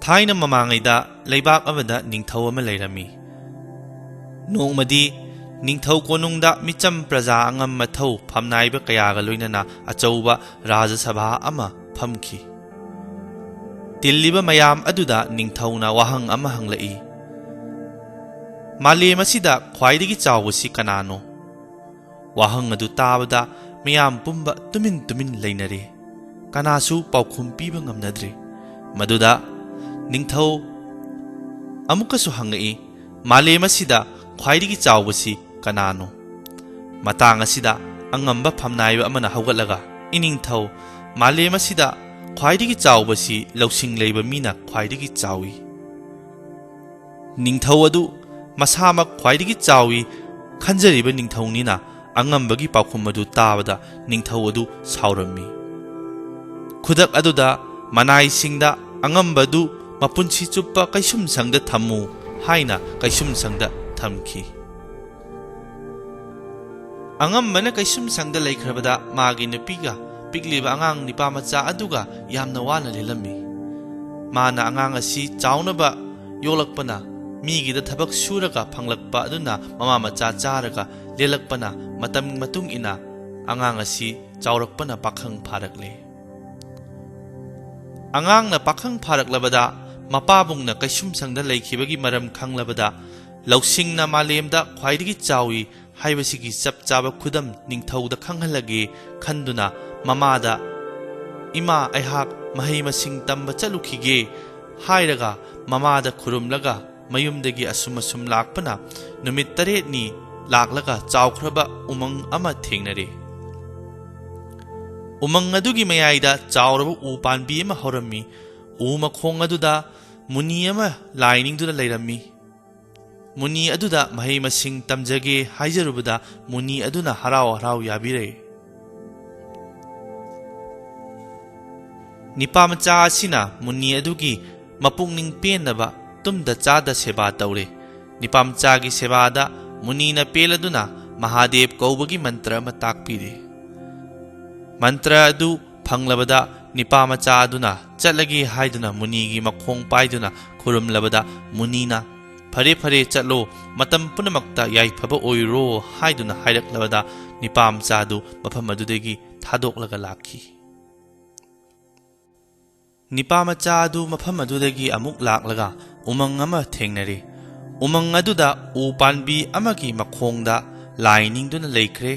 ꯊꯥꯏꯅ ꯃꯃꯥꯡꯉꯩꯗ ꯂꯩꯕꯥꯛ ꯑꯃꯗ ꯅꯤꯡꯊꯧ ꯑꯃ ꯂꯩꯔꯝꯃꯤ꯫ ꯅꯣꯡꯃꯗꯤ ꯅꯤꯡꯊꯧ ꯀꯣꯅꯨꯡꯗ ꯃꯤꯆꯝ ꯄ꯭ꯔꯖꯥ ꯑꯉꯝ ꯃꯊꯧ ꯐꯝꯅꯥꯏꯕ ꯀꯌꯥꯒ ꯂꯣꯏꯅꯅ ꯑꯆꯧꯕ ꯔꯥꯖ ꯁꯚꯥ ꯑꯃ ꯐꯝꯈꯤ꯫ ꯇꯤꯜꯂꯤꯕ ꯃꯌꯥꯝ ꯑꯗꯨꯗ ꯅꯤꯡꯊꯧꯅ ꯋꯥꯍꯪ ꯑꯃ ꯍꯪꯂꯛꯏ꯫ ꯃꯥꯂꯦꯝ ꯑꯁꯤꯗ ꯈ꯭ꯋꯥꯏꯗꯒꯤ ꯆꯥꯎꯕꯁꯤ ꯀꯅꯥꯅꯣ? ꯋꯥꯍꯪ ꯑꯗꯨ ꯇꯥꯕꯗ ꯃꯌꯥꯝ ꯄꯨꯝꯕ ꯇꯨꯃꯤꯟ ꯇꯨꯃꯤꯟ ꯂꯩꯅꯔꯦ꯫ ꯀꯅꯥꯁꯨ ꯄꯥꯎꯈꯨꯝ ꯄꯤꯕ ꯉꯝꯅꯗ꯭ꯔꯦ꯫ ꯃꯗꯨꯗ ꯅꯤꯡꯊꯧ ꯑꯃꯨꯛꯀꯁꯨ ꯍꯪꯉꯛꯏ, ꯃꯥꯂꯦꯝ ꯑꯁꯤꯗ ꯈ꯭ꯋꯥꯏꯗꯒꯤ ꯆꯥꯎꯕꯁꯤ ꯀꯅꯥꯅꯣ? ꯃꯇꯥꯡ ꯑꯁꯤꯗ ꯑꯉꯝꯕ ꯐꯝꯅꯥꯏꯕ ꯑꯃꯅ ꯍꯧꯒꯠꯂꯒ, ꯏꯅꯤꯡꯊꯧ, ꯃꯥꯂꯦꯝ ꯑꯁꯤꯗ ꯈ꯭ꯋꯥꯏꯗꯒꯤ ꯆꯥꯎꯕꯁꯤ ꯂꯧꯁꯤꯡ ꯂꯩꯕ ꯃꯤꯅ ꯈ꯭ꯋꯥꯏꯗꯒꯤ ꯆꯥꯎꯏ꯫ ꯅꯤꯡꯊꯧ ꯑꯗꯨ ꯃꯁꯥꯃꯛ ꯈ꯭ꯋꯥꯏꯗꯒꯤ ꯆꯥꯎꯏ ꯈꯟꯖꯔꯤꯕ ꯅꯤꯡꯊꯧꯅꯤꯅ ꯑꯉꯝꯕꯒꯤ ꯄꯥꯎꯈꯨꯝ ꯑꯗꯨ ꯇꯥꯕꯗ ꯅꯤꯡꯊꯧ ꯑꯗꯨ ꯁꯥꯎꯔꯝꯃꯤ꯫ ꯈꯨꯗꯛ ꯑꯗꯨꯗ ꯃꯅꯥꯏꯁꯤꯡꯗ ꯑꯉꯝꯕꯗꯨ ꯃꯄꯨꯟꯁꯤ ꯆꯨꯞꯄ ꯀꯩꯁꯨꯝꯁꯪꯗ ꯊꯝꯃꯨ ꯍꯥꯏꯅ ꯀꯩꯁꯨꯝꯁꯪꯗ ꯊꯝꯈꯤ꯫ ꯑꯉꯝꯕꯅ ꯀꯩꯁꯨꯝꯁꯪꯗ ꯂꯩꯈ꯭ꯔꯕꯗ ꯃꯥꯒꯤ ꯅꯨꯄꯤꯒ ꯄꯤꯛꯂꯤꯕ ꯑꯉꯥꯡ ꯅꯤꯄꯥꯃꯆꯥ ꯑꯗꯨꯒ ꯌꯥꯝꯅ ꯋꯥꯅ ꯂꯦꯜꯂꯝꯃꯤ꯫ ꯃꯥꯅ ꯑꯉꯥꯡ ꯑꯁꯤ ꯆꯥꯎꯅꯕ ꯌꯣꯛꯂꯛꯄꯅ, ꯃꯤꯒꯤꯗ ꯊꯕꯛ ꯁꯨꯔꯒ ꯐꯪꯂꯛꯄ ꯑꯗꯨꯅ ꯃꯃꯥ ꯃꯆꯥ ꯆꯥꯔꯒ ꯂꯦꯜꯂꯛꯄꯅ ꯃꯇꯝ ꯃꯇꯨꯡ ꯏꯟꯅ ꯑꯉꯥꯡ ꯑꯁꯤ ꯆꯥꯎꯔꯛꯄꯅ ꯄꯥꯈꯪ ꯐꯥꯔꯛꯂꯦ꯫ ꯑꯉꯥꯡꯅ ꯄꯥꯈꯪ ꯐꯥꯔꯛꯂꯕꯗ ꯃꯄꯥꯕꯨꯡꯅ ꯀꯩꯁꯨꯝꯁꯪꯗ ꯂꯩꯈꯤꯕꯒꯤ ꯃꯔꯝ ꯈꯪꯂꯕꯗ ꯂꯧꯁꯤꯡꯅ ꯃꯥꯂꯦꯝꯗ ꯈ꯭ꯋꯥꯏꯗꯒꯤ ꯆꯥꯎꯏ ꯍꯥꯏꯕꯁꯤꯒꯤ ꯆꯞ ꯆꯥꯕ ꯈꯨꯗꯝ ꯅꯤꯡꯊꯧꯗ ꯈꯪꯍꯜꯂꯒꯦ ꯈꯟꯗꯨꯅ ꯃꯃꯥꯗ, ꯏꯃꯥ, ꯑꯩꯍꯥꯛ ꯃꯍꯩ ꯃꯁꯤꯡ ꯇꯝꯕ ꯆꯠꯂꯨꯈꯤꯒꯦ ꯍꯥꯏꯔꯒ ꯃꯃꯥꯗ ꯈꯨꯔꯨꯝꯂꯒ ꯃꯌꯨꯝꯗꯒꯤ ꯑꯁꯨꯝ ꯂꯥꯛꯄꯅ ꯅꯨꯃꯤꯠ 8ꯅꯤ ꯂꯥꯛꯂꯒ ꯆꯥꯎꯈ꯭ꯔꯕ ꯎꯃꯪ ꯑꯃ ꯊꯦꯡꯅꯔꯦ꯫ ꯎꯃꯪ ꯑꯗꯨꯒꯤ ꯃꯌꯥꯏꯗ ꯆꯥꯎꯔꯕ ꯎ ꯄꯥꯟꯕꯤ ꯑꯃ ꯍꯧꯔꯝꯃꯤ꯫ ꯎ ꯃꯈꯣꯡ ꯑꯗꯨꯗ ꯃꯨꯅꯤ ꯑꯃ ꯂꯥꯏ ꯅꯤꯡꯗꯨꯅ ꯂꯩꯔꯝꯃꯤ꯫ ꯃꯨꯅꯤ ꯑꯗꯨꯗ ꯃꯍꯩ ꯃꯁꯤꯡ ꯇꯝꯖꯒꯦ ꯍꯥꯏꯖꯔꯨꯕꯗ ꯃꯨꯅꯤ ꯑꯗꯨꯅ ꯍꯔꯥꯎ ꯍꯔꯥꯎ ꯌꯥꯕꯤꯔꯦ꯫ ꯅꯤꯄꯥꯃꯆꯥ ꯑꯁꯤꯅ ꯃꯨꯅꯤ ꯑꯗꯨꯒꯤ ꯃꯄꯨꯛꯅꯤꯡ ꯄꯦꯟꯅꯕ ꯇꯨꯝꯗ ꯆꯥꯗ ꯁꯦꯕꯥ ꯇꯧꯔꯦ꯫ ꯅꯤꯄꯥꯃꯆꯥꯒꯤ ꯁꯦꯕꯥꯗ ꯃꯨꯅꯤꯅ ꯄꯦꯜꯂꯗꯨꯅ ꯃꯍꯥꯗꯦꯕ ꯀꯧꯕꯒꯤ ꯃꯟꯇ꯭ꯔ ꯑꯃ ꯇꯥꯛꯄꯤꯔꯦ꯫ ꯃꯟꯇ꯭ꯔ ꯑꯗꯨ ꯐꯪꯂꯕꯗ ꯅꯤꯄꯥꯃꯆꯥ ꯑꯗꯨꯅ ꯆꯠꯂꯒꯦ ꯍꯥꯏꯗꯨꯅ ꯃꯨꯅꯤꯒꯤ ꯃꯈꯣꯡ ꯄꯥꯏꯗꯨꯅ ꯈꯨꯔꯨꯝꯂꯕꯗ ꯃꯨꯅꯤꯅ, ꯐꯔꯦ ꯐꯔꯦ ꯆꯠꯂꯣ, ꯃꯇꯝ ꯄꯨꯝꯅꯃꯛꯇ ꯌꯥꯏꯐꯕ ꯑꯣꯏꯔꯣ ꯍꯥꯏꯗꯨꯅ ꯍꯥꯏꯔꯛꯂꯕꯗ ꯅꯤꯄꯥꯃꯆꯥ ꯑꯗꯨ ꯃꯐꯝ ꯑꯗꯨꯗꯒꯤ ꯊꯥꯗꯣꯛꯂꯒ ꯂꯥꯛꯈꯤ꯫ ꯅꯤꯄꯥꯃꯆꯥ ꯑꯗꯨ ꯃꯐꯝ ꯑꯗꯨꯗꯒꯤ ꯑꯃꯨꯛ ꯂꯥꯛꯂꯒ ꯎꯃꯪ ꯑꯃ ꯊꯦꯡꯅꯔꯦ꯫ ꯎꯃꯪ ꯑꯗꯨꯗ ꯎ ꯄꯥꯟꯕꯤ ꯑꯃꯒꯤ ꯃꯈꯣꯡꯗ ꯂꯥꯏ ꯅꯤꯡꯗꯨꯅ ꯂꯩꯈ꯭ꯔꯦ꯫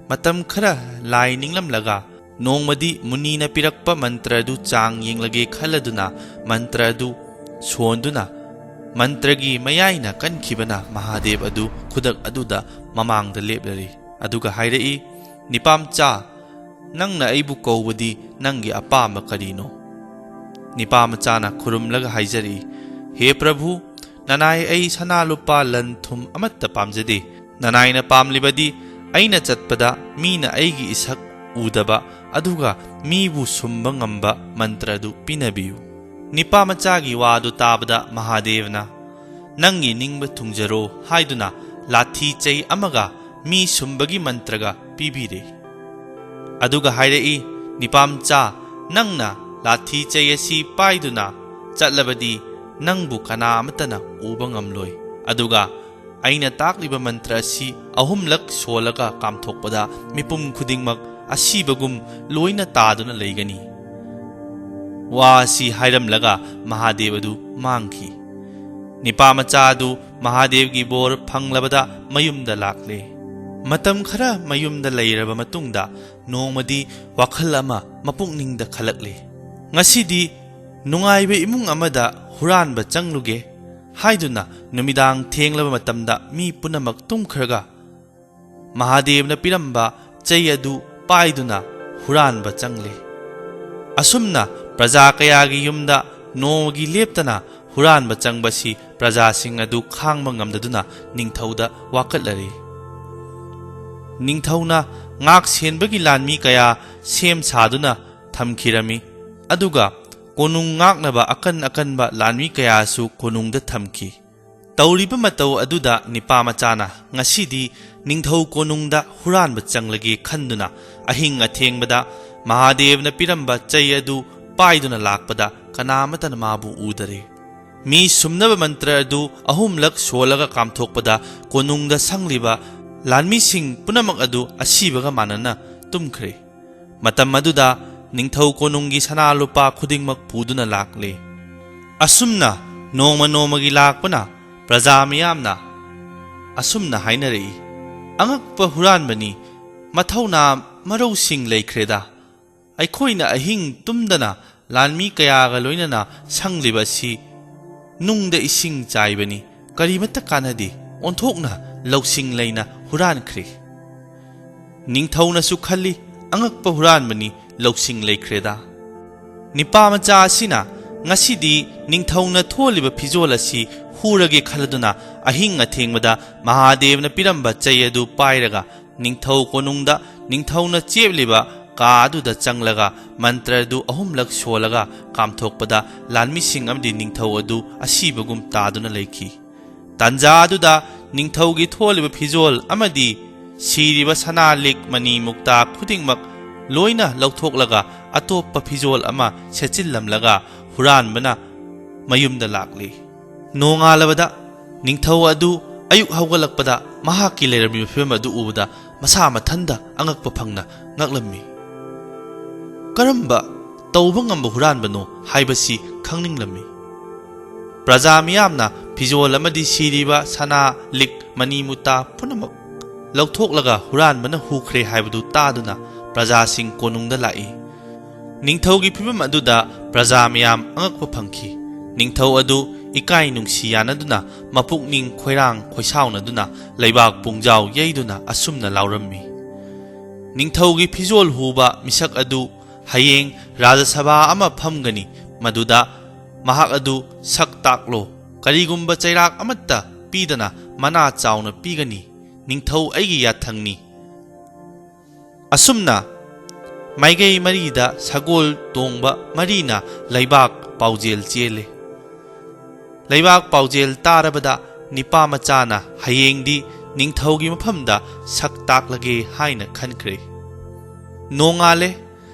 ꯃꯇꯝ ꯈꯔ ꯂꯥꯏ ꯅꯤꯡꯂꯝꯂꯒ ꯅꯣꯡꯃꯗꯤ ꯃꯨꯅꯤꯅ ꯄꯤꯔꯛꯄ ꯃꯟꯇ꯭ꯔ ꯑꯗꯨ ꯆꯥꯡ ꯌꯦꯡꯂꯒꯦ ꯈꯜꯂꯗꯨꯅ ꯃꯟꯇ꯭ꯔ ꯑꯗꯨ ꯁꯣꯟꯗꯨꯅ ꯃꯟꯇ꯭ꯔꯒꯤ ꯃꯌꯥꯏꯅ ꯀꯟꯈꯤꯕꯅ ꯃꯍꯥꯗꯦꯕ ꯑꯗꯨ ꯈꯨꯗꯛ ꯑꯗꯨꯗ ꯃꯃꯥꯡꯗ ꯂꯦꯞꯂꯔꯤ꯫ ꯑꯗꯨꯒ ꯍꯥꯏꯔꯛꯏ, ꯅꯤꯄꯥꯃꯆꯥ, ꯅꯪꯅ ꯑꯩꯕꯨ ꯀꯧꯕꯗꯤ ꯅꯪꯒꯤ ꯑꯄꯥꯝꯕ ꯀꯔꯤꯅꯣ? ꯅꯤꯄꯥꯃꯆꯥꯅ ꯈꯨꯔꯨꯝꯂꯒ ꯍꯥꯏꯖꯔꯤ, ꯍꯦ ꯄ꯭ꯔꯚꯨ, ꯅꯅꯥꯏ ꯑꯩ ꯁꯅꯥ ꯂꯨꯄꯥ ꯂꯟ ꯊꯨꯝ ꯑꯃꯠꯇ ꯄꯥꯝꯖꯗꯦ꯫ ꯅꯅꯥꯏꯅ ꯄꯥꯝꯂꯤꯕꯗꯤ ꯑꯩꯅ ꯆꯠꯄꯗ ꯃꯤꯅ ꯑꯩꯒꯤ ꯏꯁꯛ ꯎꯗꯕ ꯑꯗꯨꯒ ꯃꯤꯕꯨ ꯁꯨꯝꯕ ꯉꯝꯕ ꯃꯟꯇ꯭ꯔ ꯑꯗꯨ ꯄꯤꯅꯕꯤꯌꯨ꯫ ꯅꯤꯄꯥꯃꯆꯥꯒꯤ ꯋꯥꯗꯨ ꯇꯥꯕꯗ ꯃꯍꯥꯗꯦꯕꯅ, ꯅꯪꯒꯤ ꯅꯤꯡꯕ ꯊꯨꯡꯖꯔꯣ ꯍꯥꯏꯗꯨꯅ ꯂꯥꯊꯤ ꯆꯩ ꯑꯃꯒ ꯃꯤ ꯁꯨꯝꯕꯒꯤ ꯃꯟꯇ꯭ꯔꯒ ꯄꯤꯕꯤꯔꯦ꯫ ꯑꯗꯨꯒ ꯍꯥꯏꯔꯛꯏ, ꯅꯤꯄꯥꯃꯆꯥ, ꯅꯪꯅ ꯂꯥꯊꯤ ꯆꯩ ꯑꯁꯤ ꯄꯥꯏꯗꯨꯅ ꯆꯠꯂꯕꯗꯤ ꯅꯪꯕꯨ ꯀꯅꯥ ꯑꯃꯠꯇꯅ ꯎꯕ ꯉꯝꯂꯣꯏ꯫ ꯑꯗꯨꯒ ꯑꯩꯅ ꯇꯥꯛꯂꯤꯕ ꯃꯟꯇ꯭ꯔ ꯑꯁꯤ 3ꯂꯛ ꯁꯣꯜꯂꯒ ꯀꯥꯝꯊꯣꯛꯄꯗ ꯃꯤꯄꯨꯝ ꯈꯨꯗꯤꯡꯃꯛ ꯑꯁꯤꯕꯒꯨꯝ ꯂꯣꯏꯅ ꯇꯥꯗꯨꯅ ꯂꯩꯒꯅꯤ꯫ ꯋꯥ ꯑꯁꯤ ꯍꯥꯏꯔꯝꯂꯒ ꯃꯍꯥꯗꯦꯕ ꯑꯗꯨ ꯃꯥꯡꯈꯤ꯫ ꯅꯤꯄꯥꯃꯆꯥ ꯑꯗꯨ ꯃꯍꯥꯗꯦꯕꯒꯤ ꯕꯣꯔ ꯐꯪꯂꯕꯗ ꯃꯌꯨꯝꯗ ꯂꯥꯛꯂꯦ꯫ ꯃꯇꯝ ꯈꯔ ꯃꯌꯨꯝꯗ ꯂꯩꯔꯕ ꯃꯇꯨꯡꯗ ꯅꯣꯡꯃꯗꯤ ꯋꯥꯈꯜ ꯑꯃ ꯃꯄꯨꯛꯅꯤꯡꯗ ꯈꯜꯂꯛꯂꯦ꯫ ꯉꯁꯤꯗꯤ ꯅꯨꯡꯉꯥꯏꯕ ꯏꯃꯨꯡ ꯑꯃꯗ ꯍꯨꯔꯥꯟꯕ ꯆꯪꯂꯨꯒꯦ ꯍꯥꯏꯗꯨꯅ ꯅꯨꯃꯤꯗꯥꯡ ꯊꯦꯡꯂꯕ ꯃꯇꯝꯗ ꯃꯤ ꯄꯨꯝꯅꯃꯛ ꯇꯨꯝꯈ꯭ꯔꯒ ꯃꯍꯥꯗꯦꯕꯅ ꯄꯤꯔꯝꯕ ꯆꯩ ꯑꯗꯨ ꯄꯥꯏꯗꯨꯅ ꯍꯨꯔꯥꯟꯕ ꯆꯪꯂꯦ꯫ ꯑꯁꯨꯝꯅ ꯄ꯭ꯔꯖꯥ ꯀꯌꯥꯒꯤ ꯌꯨꯝꯗ ꯅꯣꯡꯃꯒꯤ ꯂꯦꯞꯇꯅ ꯍꯨꯔꯥꯟꯕ ꯆꯪꯕꯁꯤ प्रजासिंग अदु खांग ngamdaduna ningthauda wakatlarei ningthauna ngak senbagi lanmi kaya sem saduna thamkhirami aduga konung ngaknaba akan-akanba lanmi kaya su konungda thamki tauriba matau aduda nipamachana ngasidi ningthau konungda huranba changlage khanduna ahing athengbada mahadevna piramba chai adu paiduna lakpada ꯀꯅꯥꯃꯇꯅ ꯃꯥꯕꯨ ꯎꯗꯔꯦ ꯃꯤ ꯁꯨꯝꯅꯕ ꯃꯟꯇ꯭ꯔ ꯑꯗꯨ ꯑꯍꯨꯝꯂꯛ ꯁꯣꯜꯂꯒ ꯀꯥꯝꯊꯣꯛꯄꯗ ꯀꯣꯅꯨꯡꯗ ꯁꯪꯂꯤꯕ ꯂꯥꯟꯃꯤꯁꯤꯡ ꯄꯨꯝꯅꯃꯛ ꯑꯗꯨ ꯑꯁꯤꯕꯒ ꯃꯥꯟꯅꯅ ꯇꯨꯝꯈ꯭ꯔꯦ ꯃꯇꯝ ꯑꯗꯨꯗ ꯅꯤꯡꯊꯧ ꯀꯣꯅꯨꯡꯒꯤ ꯁꯅꯥ ꯂꯨꯄꯥ ꯈꯨꯗꯤꯡꯃꯛ ꯄꯨꯗꯨꯅ ꯂꯥꯛꯂꯦ ꯑꯁꯨꯝꯅ ꯅꯣꯡꯃ ꯅꯣꯡꯃꯒꯤ ꯂꯥꯛꯄꯅ ꯄ꯭ꯔꯖꯥ ꯃꯤꯌꯥꯝꯅ ꯑꯁꯨꯝꯅ ꯍꯥꯏꯅꯔꯛꯏ ꯑꯉꯛꯄ ꯍꯨꯔꯥꯟꯕꯅꯤ ꯃꯊꯧꯅꯥ ꯃꯔꯧꯁꯤꯡ ꯂꯩꯈ꯭ꯔꯦꯗ ꯑꯩꯈꯣꯏꯅ ꯑꯍꯤꯡ ꯇꯨꯝꯗꯅ ꯂꯥꯟꯃꯤ ꯀꯌꯥꯒ ꯂꯣꯏꯅꯅ ꯁꯪꯂꯤꯕ ꯑꯁꯤ ꯅꯨꯡꯗ ꯏꯁꯤꯡ ꯆꯥꯏꯕꯅꯤ ꯀꯔꯤꯃꯠꯇ ꯀꯥꯟꯅꯗꯦ ꯑꯣꯟꯊꯣꯛꯅ ꯂꯧꯁꯤꯡ ꯂꯩꯅ ꯍꯨꯔꯥꯟꯈ꯭ꯔꯦ ꯅꯤꯡꯊꯧꯅꯁꯨ ꯈꯜꯂꯤ ꯑꯉꯛꯄ ꯍꯨꯔꯥꯟꯕꯅꯤ ꯂꯧꯁꯤꯡ ꯂꯩꯈ꯭ꯔꯦꯗ ꯅꯤꯄꯥꯃꯆꯥ ꯑꯁꯤꯅ ꯉꯁꯤꯗꯤ ꯅꯤꯡꯊꯧꯅ ꯊꯣꯜꯂꯤꯕ ꯐꯤꯖꯣꯜ ꯑꯁꯤ ꯍꯨꯔꯒꯦ ꯈꯜꯂꯗꯨꯅ ꯑꯍꯤꯡ ꯑꯊꯦꯡꯕꯗ ꯃꯍꯥꯗꯦꯕꯅ ꯄꯤꯔꯝꯕ ꯆꯩ ꯑꯗꯨ ꯄꯥꯏꯔꯒ ꯅꯤꯡꯊꯧ ꯀꯣꯅꯨꯡꯗ ꯅꯤꯡꯊꯧꯅ ꯆꯦꯞꯂꯤꯕ ꯀꯥ ꯑꯗꯨꯗ ꯆꯪꯂꯒ ꯃꯟꯇ꯭ꯔ ꯑꯗꯨ ꯑꯍꯨꯝꯂꯛ ꯁꯣꯜꯂꯒ ꯀꯥꯝꯊꯣꯛꯄꯗ ꯂꯥꯟꯃꯤꯁꯤꯡ ꯑꯃꯗꯤ ꯅꯤꯡꯊꯧ ꯑꯗꯨ ꯑꯁꯤꯕꯒꯨꯝ ꯇꯥꯗꯨꯅ ꯂꯩꯈꯤ ꯇꯥꯟꯖꯥ ꯑꯗꯨꯗ ꯅꯤꯡꯊꯧꯒꯤ ꯊꯣꯜꯂꯤꯕ ꯐꯤꯖꯣꯜ ꯑꯃꯗꯤ ꯁꯤꯔꯤꯕ ꯁꯅꯥ ꯂꯤꯛ ꯃꯅꯤ ꯃꯨꯛꯇꯥ ꯈꯨꯗꯤꯡꯃꯛ ꯂꯣꯏꯅ ꯂꯧꯊꯣꯛꯂꯒ ꯑꯇꯣꯞꯄ ꯐꯤꯖꯣꯜ ꯑꯃ ꯁꯦꯠꯆꯤꯜꯂꯝꯂꯒ ꯍꯨꯔꯥꯟꯕꯅ ꯃꯌꯨꯝꯗ ꯂꯥꯛꯂꯤ ꯅꯣꯡꯉꯥꯜꯂꯕꯗ ꯅꯤꯡꯊꯧ ꯑꯗꯨ ꯑꯌꯨꯛ ꯍꯧꯒꯠꯂꯛꯄꯗ ꯃꯍꯥꯛꯀꯤ ꯂꯩꯔꯝꯃꯤꯕ ꯐꯤꯕꯝ ꯑꯗꯨ ꯎꯕꯗ ꯃꯁꯥ ꯃꯊꯟꯗ ꯑꯉꯛꯄ ꯐꯪꯅ ꯉꯛꯂꯝꯃꯤ ꯀꯔꯝꯕ ꯇꯧꯕ ꯉꯝꯕ ꯍꯨꯔꯥꯟꯕꯅꯣ ꯍꯥꯏꯕꯁꯤ ꯈꯪꯅꯤꯡꯂꯝꯃꯤ ꯄ꯭ꯔꯖꯥ ꯃꯤꯌꯥꯝꯅ ꯐꯤꯖꯣꯜ ꯑꯃꯗꯤ ꯁꯤꯔꯤꯕ ꯁꯅꯥ ꯂꯤꯛ ꯃꯅꯤ ꯃꯨꯇꯥ ꯄꯨꯝꯅꯃꯛ ꯂꯧꯊꯣꯛꯂꯒ ꯍꯨꯔꯥꯟꯕꯅ ꯍꯨꯈ꯭ꯔꯦ ꯍꯥꯏꯕꯗꯨ ꯇꯥꯗꯨꯅ ꯄ꯭ꯔꯖꯥꯁꯤꯡ ꯀꯣꯅꯨꯡꯗ ꯂꯥꯛꯏ ꯅꯤꯡꯊꯧꯒꯤ ꯐꯤꯕꯝ ꯑꯗꯨꯗ ꯄ꯭ꯔꯖꯥ ꯃꯌꯥꯝ ꯑꯉꯛꯄ ꯐꯪꯈꯤ ꯅꯤꯡꯊꯧ ꯑꯗꯨ ꯏꯀꯥꯏ ꯅꯨꯡꯁꯤ ꯌꯥꯅꯗꯨꯅ ꯃꯄꯨꯛꯅꯤꯡ ꯈꯣꯏꯔꯥꯡ ꯈꯣꯏꯁꯥꯎꯅꯗꯨꯅ ꯂꯩꯕꯥꯛ ꯄꯨꯡꯖꯥꯎ ꯌꯩꯗꯨꯅ ꯑꯁꯨꯝꯅ ꯂꯥꯎꯔꯝꯃꯤ ꯅꯤꯡꯊꯧꯒꯤ ꯐꯤꯖꯣꯜ ꯍꯨꯕ ꯃꯤꯁꯛ ꯑꯗꯨ ꯍꯌꯦꯡ ꯔꯥꯖꯁꯚꯥ ꯑꯃ ꯐꯝꯒꯅꯤ ꯃꯗꯨꯗ ꯃꯍꯥꯛ ꯑꯗꯨ ꯁꯛ ꯇꯥꯛꯂꯣ ꯀꯔꯤꯒꯨꯝꯕ ꯆꯩꯔꯥꯛ ꯑꯃꯠꯇ ꯄꯤꯗꯅ ꯃꯅꯥ ꯆꯥꯎꯅ ꯄꯤꯒꯅꯤ ꯅꯤꯡꯊꯧ ꯑꯩꯒꯤ ꯌꯥꯊꯪꯅꯤ ꯑꯁꯨꯝꯅ ꯃꯥꯏꯀꯩ ꯃꯔꯤꯗ ꯁꯒꯣꯜ ꯇꯣꯡꯕ ꯃꯔꯤꯅ ꯂꯩꯕꯥꯛ ꯄꯥꯎꯖꯦꯜ ꯆꯦꯜꯂꯦ ꯂꯩꯕꯥꯛ ꯄꯥꯎꯖꯦꯜ ꯇꯥꯔꯕꯗ ꯅꯤꯄꯥꯃꯆꯥꯅ ꯍꯌꯦꯡꯗꯤ ꯅꯤꯡꯊꯧꯒꯤ ꯃꯐꯝꯗ ꯁꯛ ꯇꯥꯛꯂꯒꯦ ꯍꯥꯏꯅ ꯈꯟꯈ꯭ꯔꯦ ꯅꯣꯡꯉꯥꯜꯂꯦ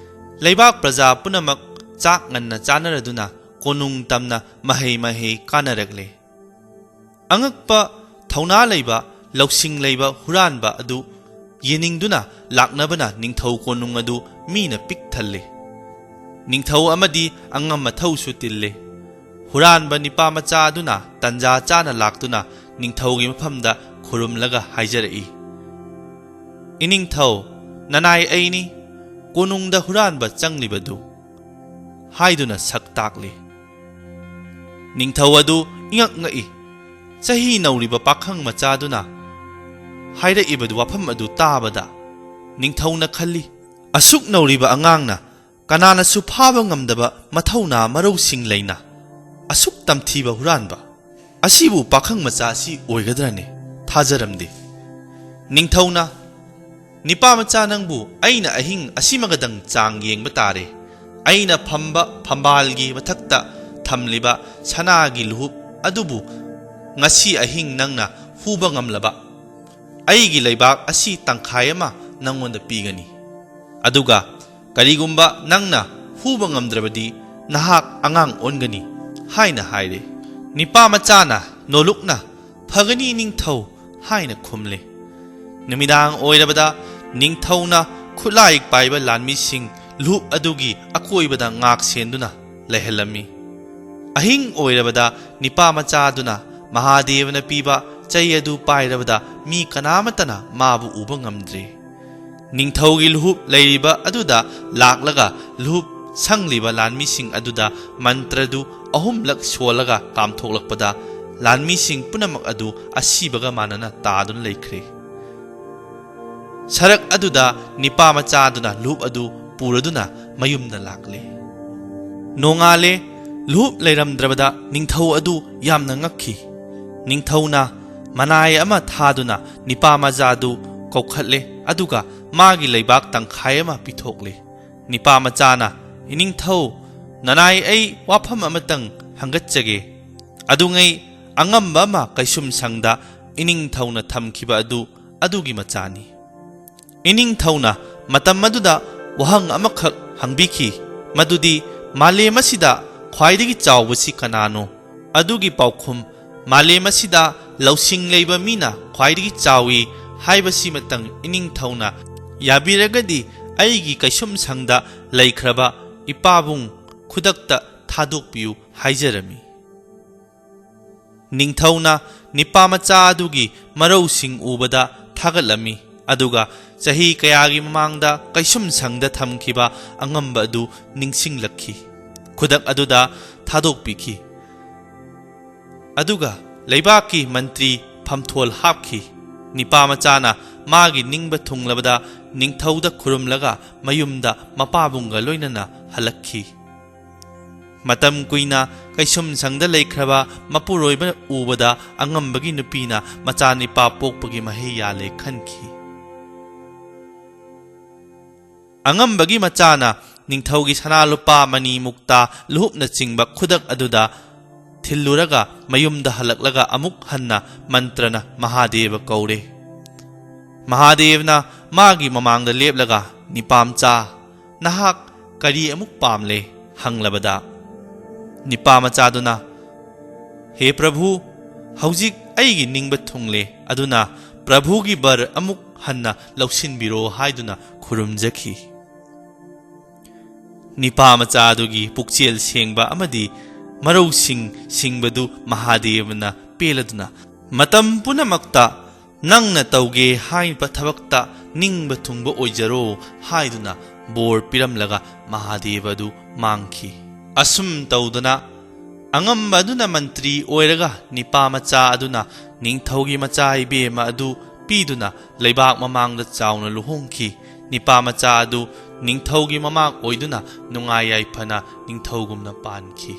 ꯂꯩꯕꯥꯛ प्रजा ꯄꯨꯝꯅꯃꯛ ꯆꯥꯛ ꯉꯟꯅ ꯆꯥꯅꯔꯗꯨꯅ ꯀꯣꯅꯨꯡ ꯇꯝꯅ ꯃꯍꯩ ꯃꯍꯩ ꯀꯥꯅꯔꯛꯂꯦ ꯑꯉꯛꯄ ꯊꯧꯅꯥ ꯂꯩꯕ ꯂꯧꯁꯤꯡ ꯂꯩꯕ ꯍꯨꯔꯥꯟꯕ ꯑꯗꯨ ꯌꯦꯡꯅꯤꯡꯗꯨꯅ ꯂꯥꯛꯅꯕꯅ ꯅꯤꯡꯊꯧ ꯀꯣꯅꯨꯡ ꯑꯗꯨ ꯃꯤꯅ ꯄꯤꯛ ꯊꯜꯂꯦ ꯅꯤꯡꯊꯧ ꯑꯃꯗꯤ ꯑꯉꯝ ꯃꯊꯧꯁꯨ ꯇꯤꯜꯂꯦ ꯍꯨꯔꯥꯟꯕ ꯅꯤꯄꯥꯃꯆꯥ ꯑꯗꯨꯅ ꯇꯟꯖꯥ ꯆꯥꯅ ꯂꯥꯛꯇꯨꯅ ꯅꯤꯡꯊꯧꯒꯤ ꯃꯐꯝꯗ ꯈꯨꯔꯨꯝꯂꯒ ꯍꯥꯏꯖꯔꯛꯏ ꯏꯅꯤꯡꯊꯧ ꯅꯅꯥꯏ ꯑꯩꯅꯤ ꯀꯣꯅꯨꯡꯗ ꯍꯨꯔꯥꯟꯕ ꯆꯪꯂꯤꯕꯗꯨ ꯍꯥꯏꯗꯨꯅ ꯁꯛ ꯇꯥꯛꯂꯤ ꯅꯤꯡꯊꯧ ꯑꯗꯨ ꯏꯉꯛ ꯉꯛꯏ ꯆꯍꯤ ꯅꯧꯔꯤꯕ ꯄꯥꯈꯪ ꯃꯆꯥꯗꯨꯅ ꯍꯥꯏꯔꯛꯏꯕꯗꯨ ꯋꯥꯐꯝ ꯑꯗꯨ ꯇꯥꯕꯗ ꯅꯤꯡꯊꯧꯅ ꯈꯜꯂꯤ ꯑꯁꯨꯛ ꯅꯧꯔꯤꯕ ꯑꯉꯥꯡꯅ ꯀꯅꯥꯅꯁꯨ ꯐꯥꯕ ꯉꯝꯗꯕ ꯃꯊꯧꯅꯥ ꯃꯔꯧꯁꯤꯡ ꯂꯩꯅ ꯑꯁꯨꯛ ꯇꯝꯊꯤꯕ ꯍꯨꯔꯥꯟꯕ ꯑꯁꯤꯕꯨ ꯄꯥꯈꯪ ꯃꯆꯥ ꯑꯁꯤ ꯑꯣꯏꯒꯗ꯭ꯔꯅꯦ ꯊꯥꯖꯔꯝꯗꯦ ꯅꯤꯡꯊꯧꯅ ꯅꯤꯄꯥꯃꯆꯥ ꯅꯪꯕꯨ ꯑꯩꯅ ꯑꯍꯤꯡ ꯑꯁꯤꯃꯒꯗꯪ ꯆꯥꯡ ꯌꯦꯡꯕ ꯇꯥꯔꯦ ꯑꯩꯅ ꯐꯝꯕ ꯐꯝꯕꯥꯜꯒꯤ ꯃꯊꯛꯇ ꯊꯝꯂꯤꯕ ꯁꯅꯥꯒꯤ ꯂꯨꯍꯨꯞ ꯑꯗꯨꯕꯨ ꯉꯁꯤ ꯑꯍꯤꯡ ꯅꯪꯅ ꯍꯨꯕ ꯉꯝꯂꯕ ꯑꯩꯒꯤ ꯂꯩꯕꯥꯛ ꯑꯁꯤ ꯇꯪꯈꯥꯏ ꯑꯃ ꯅꯪꯉꯣꯟꯗ ꯄꯤꯒꯅꯤ ꯑꯗꯨꯒ ꯀꯔꯤꯒꯨꯝꯕ ꯅꯪꯅ ꯍꯨꯕ ꯉꯝꯗ꯭ꯔꯕꯗꯤ ꯅꯍꯥꯛ ꯑꯉꯥꯡ ꯑꯣꯟꯒꯅꯤ ꯍꯥꯏꯅ ꯍꯥꯏꯔꯦ ꯅꯤꯄꯥꯃꯆꯥꯅ ꯅꯣꯂꯨꯛꯅ ꯐꯒꯅꯤ ꯅꯤꯡꯊꯧ ꯍꯥꯏꯅ ꯈꯨꯝꯂꯦ ꯅꯨꯃꯤꯗꯥꯡ ꯑꯣꯏꯔꯕꯗ ꯅꯤꯡꯊꯧꯅ ꯈꯨꯠꯂꯥꯏ ꯄꯥꯏꯕ ꯂꯥꯟꯃꯤꯁꯤꯡ ꯂꯨꯞ ꯑꯗꯨꯒꯤ ꯑꯀꯣꯏꯕꯗ ꯉꯥꯛ ꯁꯦꯟꯗꯨꯅ ꯂꯩꯍꯜꯂꯝꯃꯤ ꯑꯍꯤꯡ ꯑꯣꯏꯔꯕꯗ ꯅꯤꯄꯥꯃꯆꯥꯗꯨꯅ ꯃꯍꯥꯗꯦꯕꯅ ꯄꯤꯕ ꯆꯩ ꯑꯗꯨ ꯄꯥꯏꯔꯕꯗ ꯃꯤ ꯀꯅꯥꯃꯠꯇꯅ ꯃꯥꯕꯨ ꯎꯕ ꯉꯝꯗ꯭ꯔꯦ ꯅꯤꯡꯊꯧꯒꯤ ꯂꯨꯍꯨꯞ ꯂꯩꯔꯤꯕ ꯑꯗꯨꯗ ꯂꯥꯛꯂꯒ ꯂꯨꯍꯨꯞ ꯁꯪꯂꯤꯕ ꯂꯥꯟꯃꯤꯁꯤꯡ ꯑꯗꯨꯗ ꯃꯟꯇ꯭ꯔꯗꯨ ꯑꯍꯨꯝꯂꯛ ꯁꯣꯜꯂꯒ ꯀꯥꯝꯊꯣꯛꯂꯛꯄꯗ ꯂꯥꯟꯃꯤꯁꯤꯡ ꯄꯨꯝꯅꯃꯛ ꯑꯗꯨ ꯑꯁꯤꯕꯒ ꯃꯥꯟꯅꯅ ꯇꯥꯗꯨꯅ ꯂꯩꯈ꯭ꯔꯦ ꯁꯔꯛ ꯑꯗꯨꯗ ꯅꯤꯄꯥꯃꯆꯥꯗꯨꯅ ꯂꯨꯍꯨꯞ ꯑꯗꯨ ꯄꯨꯔꯗꯨꯅ ꯃꯌꯨꯝꯗ ꯂꯥꯛꯂꯦ ꯅꯣꯡꯉꯥꯜꯂꯦ ꯂꯨꯍꯨꯞ ꯂꯩꯔꯝꯗ꯭ꯔꯕꯗ ꯅꯤꯡꯊꯧ ꯑꯗꯨ ꯌꯥꯝꯅ ꯉꯛꯈꯤ ꯅꯤꯡꯊꯧꯅ ꯃꯅꯥꯏ ꯑꯃ ꯊꯥꯗꯨꯅ ꯅꯤꯄꯥꯃꯆꯥꯗꯨ ꯀꯧꯈꯠꯂꯦ ꯑꯗꯨꯒ ꯃꯥꯒꯤ ꯂꯩꯕꯥꯛ ꯇꯪꯈꯥꯏ ꯑꯃ ꯄꯤꯊꯣꯛꯂꯦ ꯅꯤꯄꯥꯃꯆꯥꯅ ꯏꯅꯤꯡꯊꯧ ꯅꯅꯥꯏ ꯑꯩ ꯋꯥꯐꯝ ꯑꯃꯇꯪ ꯍꯪꯒꯠꯆꯒꯦ ꯑꯗꯨꯉꯩ ꯑꯉꯝꯕ ꯑꯃ ꯀꯩꯁꯨꯝ ꯁꯪꯗ ꯏꯅꯤꯡꯊꯧꯅ ꯊꯝꯈꯤꯕ ꯑꯗꯨꯒꯤ ꯃꯆꯥꯅꯤ ꯏꯅꯤꯡꯊꯧꯅ ꯃꯇꯝ ꯑꯗꯨꯗ ꯋꯥꯍꯪ ꯑꯃꯈꯛ ꯍꯪꯕꯤꯈꯤ ꯃꯗꯨꯗꯤ ꯃꯥꯂꯦꯝ ꯑꯁꯤꯗ ख्वाइदगी चावबसी कनानो अदुगी पाउखुम मालेम असिदा लौसिंग लेबा मीना ख्वाइदगी चावी हाइबसी मतंग इनिंग थौना याबिरगदी अइगी कैसुम संगदा लैख्रबा इपाबुंग खुदक्ता थादोकपियु हाइजरमी निंगथौना निपामचा अदुगी मरौसिंग उबदा थागलमी अदुगा चही कयागी ममांगदा कैसुम संगदा थमखिबा अंगंबा अदु निंगसिंगलखी खुदक अदुदा थादोकपिखी अदुगा लैबाकी मंत्री फमथोल हापखी निपामचाना मागी निंगबा थुंगलबदा निंगथौदा खुरुमलगा मयुमदा मपाबुंगा लोइनना हलक्खी मतम कुइना कैसुम संगदा लैख्रबा मपुरोइबा उबदा अंगंबगी नुपीना मचानिपा पोकपगी महे याले खनखी अंगंबगी मचाना निंगथौगी सनालुपा मनी मुक्ता लुहुपना चिंगबा खुदक अदुदा थिल्लुरगा मयुमदा हलक्लगा अमुक हन्ना मंत्रना महादेव कौरे महादेवना मागी ममांगदा लेपलगा निपामचा नहाक करी अमुक पामले हंगलबदा निपामचादुना हे प्रभु हौजिक अइगी निंगबा थुंगले अदुना प्रभुगी बर अमुक हन्ना लौसिनबिरो हाइदुना खुरुमजखी निपामचादुगी पुक्चेल सेंगबा अमदी मरौसिंग सिंगबदु महादेवना पेलदुना मतम पुनमक्ता नंगना तौगे हाइनपा थबक्ता निंगबा थुंगबा ओइजरो हाइदुना बोर पिरमलगा महादेवदु मांगखी असुम तौदना अंगंबा अदुना मंत्री ओइरगा निपामचा अदुना निंगथौगी मचा इबेमा अदु पीदुना लैबाक ममांगदा चावना लुहोंखी निपामचा अदु निंगथौगी ममाक ओइदुना नुंगाय याइफना निंगथौगुमना पानखी।